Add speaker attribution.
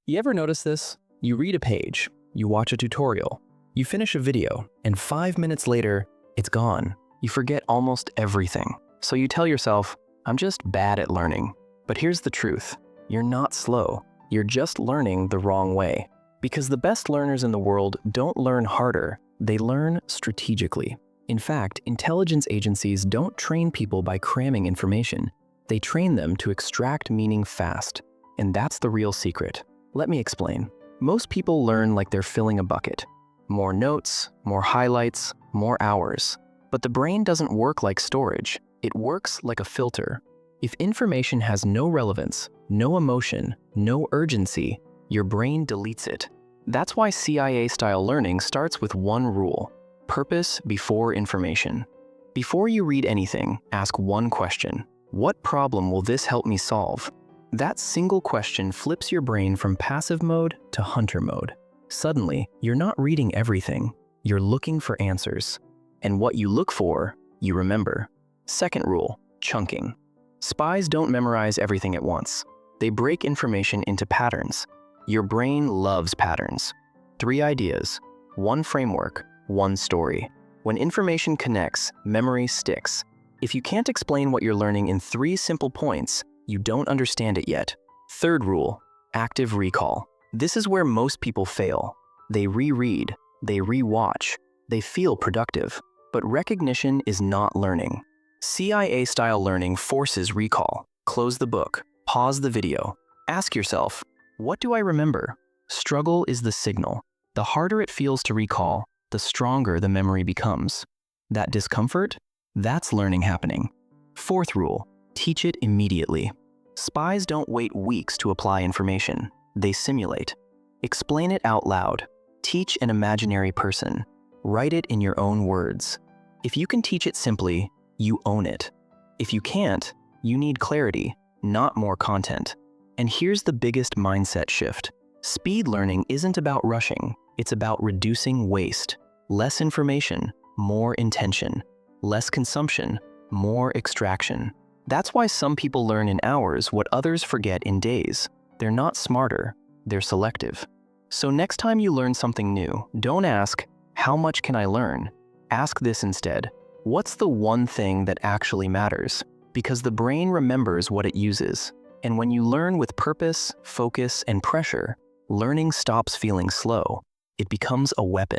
Speaker 1: You ever notice this? You read a page, you watch a tutorial, you finish a video, and 5 minutes later, it's gone. You forget almost everything. So you tell yourself, I'm just bad at learning. But here's the truth. You're not slow. You're just learning the wrong way. Because the best learners in the world don't learn harder, they learn strategically. In fact, intelligence agencies don't train people by cramming information. They train them to extract meaning fast. And that's the real secret. Let me explain. Most people learn like they're filling a bucket. More notes, more highlights, more hours. But the brain doesn't work like storage. It works like a filter. If information has no relevance, no emotion, no urgency, your brain deletes it. That's why CIA-style learning starts with one rule: purpose before information. Before you read anything, ask one question. What problem will this help me solve? That single question flips your brain from passive mode to hunter mode. Suddenly, you're not reading everything. You're looking for answers. And what you look for, you remember. Second rule, chunking. Spies don't memorize everything at once. They break information into patterns. Your brain loves patterns. 3 ideas, 1 framework, 1 story. When information connects, memory sticks. If you can't explain what you're learning in 3 simple points, you don't understand it yet. Third rule, active recall. This is where most people fail. They reread, they rewatch, they feel productive. But recognition is not learning. CIA-style learning forces recall. Close the book, pause the video. Ask yourself, what do I remember? Struggle is the signal. The harder it feels to recall, the stronger the memory becomes. That discomfort? That's learning happening. Fourth rule, teach it immediately. Spies don't wait weeks to apply information. They simulate. Explain it out loud. Teach an imaginary person. Write it in your own words. If you can teach it simply, you own it. If you can't, you need clarity, not more content. And here's the biggest mindset shift. Speed learning isn't about rushing. It's about reducing waste. Less information, more intention. Less consumption, more extraction. That's why some people learn in hours what others forget in days. They're not smarter, they're selective. So next time you learn something new, don't ask, how much can I learn? Ask this instead, what's the one thing that actually matters? Because the brain remembers what it uses. And when you learn with purpose, focus, and pressure, learning stops feeling slow. It becomes a weapon.